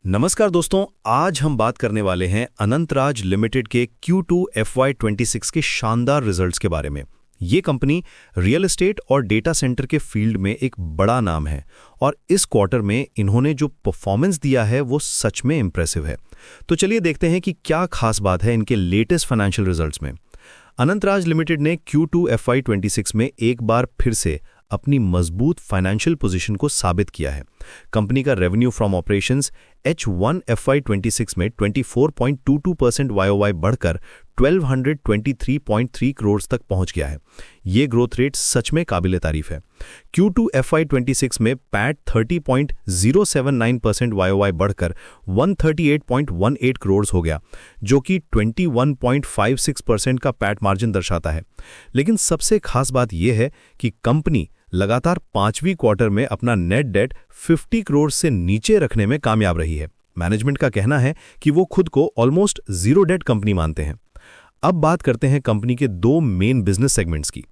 नमस्कार दोस्तों, आज हम बात करने वाले हैं अनंतराज लिमिटेड के Q2 FY26 के शानदार रिजल्ट्स के बारे में। ये कंपनी रियल एस्टेट और डेटा सेंटर के फील्ड में एक बड़ा नाम है और इस क्वार्टर में इन्होंने जो परफॉर्मेंस दिया है वो सच में इंप्रेसिव है। तो चलिए देखते हैं कि क्या खास बात है इनके लेटेस्ट फाइनेंशियल रिजल्ट्स में। अनंतराज लिमिटेड ने Q2 FY26 में एक बार फिर से अपनी मजबूत फाइनेंशियल पोजीशन को साबित किया है। कंपनी का revenue from operations H1 FY26 में 24.22% YOY बढ़कर 1223.3 करोड़ तक पहुंच गया है। ये ग्रोथ रेट सच में काबिले तारीफ है। Q2 FY26 में पैट 30.079% YOY बढ़कर 138.18 करोड़ हो गया, जो कि 21.56% का पैट मार्जिन दर्शाता है। लेकिन सबसे खास बात यह है कि कंपनी लगातार 5वीं क्वार्टर में अपना नेट डेट 50 करोड़ से नीचे रखने में कामयाब रही है। मैनेजमेंट का कहना है कि वो खुद को ऑलमोस्ट जीरो डेट कंपनी मानते हैं। अब बात करते हैं कंपनी के दो मेन बिजनेस सेगमेंट्स की।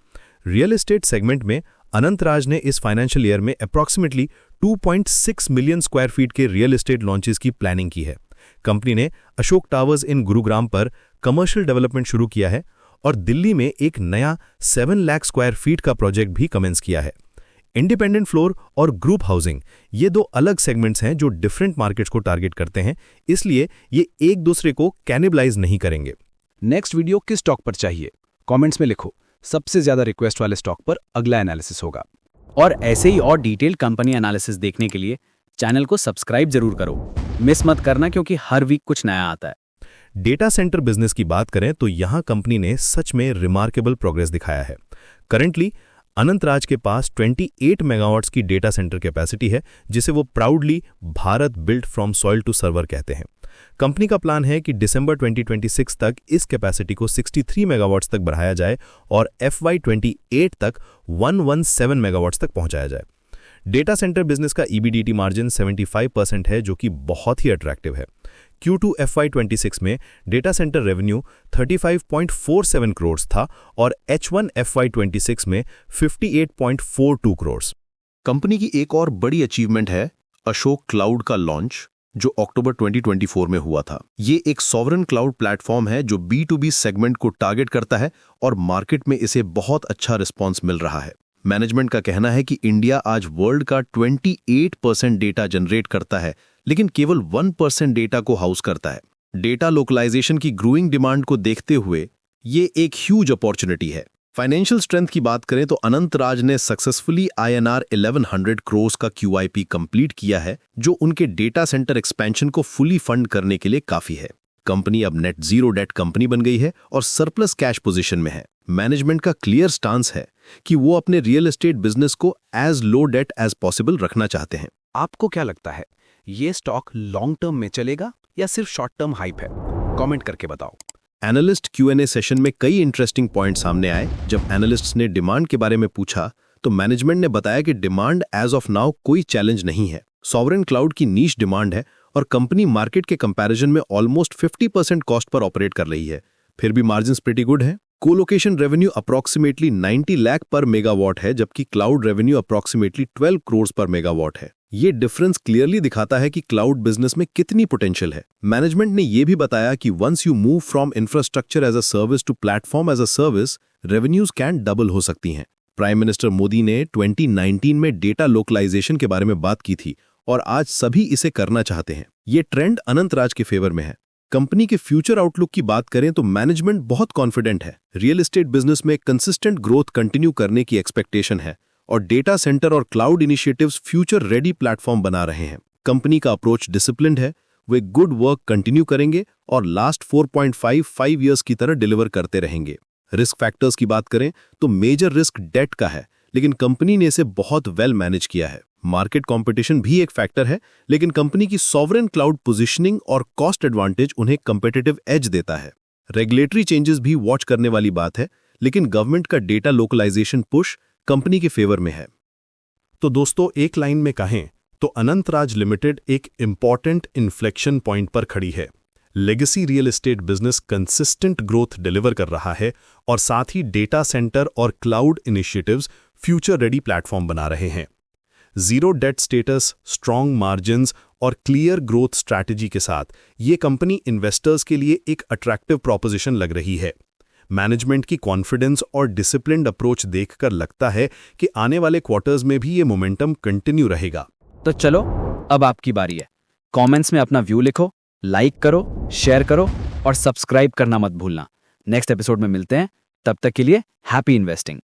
रियल एस्टेट सेगमेंट में अनंतराज ने इस फाइनेंशियल ईयर में अप्रॉक्सीमेटली 2.6 मिलियन स्क्वायर फीट के रियल एस्टेट लॉन्चेस की प्लानिंग की है। कंपनी ने अशोक टावर्स इन गुरुग्राम पर कमर्शियल डेवलपमेंट शुरू किया है और दिल्ली में एक नया 7 लाख स्क्वायर फीट का प्रोजेक्ट भी कमेंस किया है। इंडिपेंडेंट फ्लोर और ग्रुप हाउसिंग ये दो अलग सेगमेंट्स हैं जो डिफरेंट मार्केट्स को टारगेट करते हैं, इसलिए ये एक दूसरे को कैनिबलाइज नहीं करेंगे। नेक्स्ट वीडियो किस स्टॉक पर चाहिए, कमेंट्स में लिखो। सबसे ज्यादा रिक्वेस्ट वाले स्टॉक पर अगला एनालिसिस होगा। और ऐसे ही और डिटेल कंपनी एनालिसिस देखने के लिए चैनल को सब्सक्राइब जरूर करो। मिस मत करना, क्योंकि हर वीक कुछ नया आता है। डेटा सेंटर बिजनेस की बात करें तो यहां कंपनी ने सच में रिमार्केबल प्रोग्रेस दिखाया है। करंटली अनंतराज के पास 28 मेगावाट्स की डेटा सेंटर कैपेसिटी है, जिसे वो proudly Bharat built from soil to server कहते हैं। कंपनी का प्लान है कि दिसंबर 2026 तक इस कैपेसिटी को 63 मेगावाट्स तक बढ़ाया जाए और FY28 तक 117 मेगावाट्स तक पहुंचाया जाए। डेटा सेंटर बिजनेस का EBDT मार्जिन 75% है, जो कि बहुत ही अट्रैक्टिव है। Q2 FY26 में डेटा सेंटर रेवेन्यू 35.47 करोड़ था और H1 FY26 में 58.42 करोड़। कंपनी की एक और बड़ी अचीवमेंट है अशोक क्लाउड का लॉन्च, जो अक्टूबर 2024 में हुआ था। ये एक सॉवरेन क्लाउड प्लेटफॉर्म है जो B2B सेगमेंट को टारगेट करता है और मार्केट में इसे बहुत अच्छा रिस्पॉन्स मिल रहा है। मैनेजमेंट का कहना है कि इंडिया आज वर्ल्ड का 28% डेटा जनरेट करता है, लेकिन केवल 1% डेटा को हाउस करता है। डेटा लोकलाइजेशन की ग्रोइंग डिमांड को देखते हुए ये एक ह्यूज अपॉर्चुनिटी है। फाइनेंशियल स्ट्रेंथ की बात करें तो अनंतराज ने सक्सेसफुली INR 1100 करोड़ का QIP कंप्लीट किया है, जो उनके डेटा सेंटर एक्सपेंशन को फुली फंड करने के लिए काफी है। कंपनी अब नेट जीरो डेट कंपनी बन गई है और सरप्लस कैश पोजीशन में है। मैनेजमेंट का क्लियर स्टांस है कि वो अपने रियल एस्टेट बिजनेस को as low debt as possible रखना चाहते हैं। आपको क्या लगता है, ये स्टॉक लॉन्ग टर्म में चलेगा या सिर्फ शॉर्ट टर्म हाइप है? कमेंट करके बताओ। एनालिस्ट Q&A सेशन में कई इंटरेस्टिंग पॉइंट सामने आए। जब एनालिस्ट्स ने डिमांड के बारे में पूछा तो मैनेजमेंट ने बताया कि डिमांड एज ऑफ नाउ कोई चैलेंज नहीं है। सॉवरेन क्लाउड की नीश डिमांड है और कंपनी मार्केट के कंपैरिजन में ऑलमोस्ट 50% कॉस्ट पर ऑपरेट कर रही है। फिर भी मार्जिन्स प्रीटी गुड है। कोलोकेशन रेवेन्यू अप्रॉक्सीमेटली 90 लाख पर मेगावाट है, जबकि क्लाउड रेवेन्यू अप्रॉक्सीमेटली 12 करोड़ पर मेगावाट है। ये डिफरेंस क्लियरली दिखाता है कि क्लाउड बिजनेस में कितनी पोटेंशियल है। मैनेजमेंट ने यह भी बताया कि once you move from infrastructure as a service to platform as a service, revenues can double हो सकती हैं। प्राइम मिनिस्टर मोदी ने 2019 में डेटा लोकलाइजेशन के बारे में बात की थी और आज सभी इसे करना चाहते हैं। ये ट्रेंड अनंतराज के फेवर में है। कंपनी के फ्यूचर आउटलुक की बात करें तो मैनेजमेंट बहुत कॉन्फिडेंट है। रियल एस्टेट बिजनेस में कंसिस्टेंट ग्रोथ कंटिन्यू करने की एक्सपेक्टेशन है और डेटा सेंटर और cloud initiatives future ready platform बना रहे हैं। कंपनी का अप्रोच डिसिप्लिन्ड है, वे गुड वर्क कंटिन्यू करेंगे और लास्ट 4.55 ईयर्स की तरह डिलीवर करते रहेंगे। रिस्क फैक्टर्स की बात करें तो मेजर रिस्क डेट का है, लेकिन कंपनी ने इसे बहुत वेल मैनेज किया है। मार्केट कंपटीशन भी एक फैक्टर है, लेकिन कंपनी की सॉवरेन क्लाउड पोजीशनिंग और कॉस्ट एडवांटेज उन्हें कंपेटिटिव एज देता है। रेगुलेटरी चेंजेस भी वॉच करने वाली बात है, लेकिन गवर्नमेंट का डेटा लोकलाइजेशन पुश कंपनी के फेवर में है। तो दोस्तों, एक लाइन में कहें तो अनंतराज लिमिटेड एक इंपॉर्टेंट इन्फ्लेक्शन पॉइंट पर खड़ी है। Legacy real estate business consistent growth deliver कर रहा है और साथ ही डेटा सेंटर और cloud initiatives future ready platform बना रहे हैं। Zero debt status, strong margins और क्लियर ग्रोथ स्ट्रैटेजी के साथ ये कंपनी इन्वेस्टर्स के लिए एक अट्रैक्टिव प्रोपोजिशन लग रही है। मैनेजमेंट की कॉन्फिडेंस और डिसिप्लिन्ड अप्रोच देखकर लगता है कि आने वाले क्वार्टर्स में भी ये मोमेंटम कंटिन्यू रहेगा। तो चलो, अब आपकी बारी है। कमेंट्स में अपना व्यू लिखो, लाइक करो, शेयर करो और सब्सक्राइब करना मत भूलना। नेक्स्ट एपिसोड में मिलते हैं, तब तक के लिए हैप्पी इन्वेस्टिंग।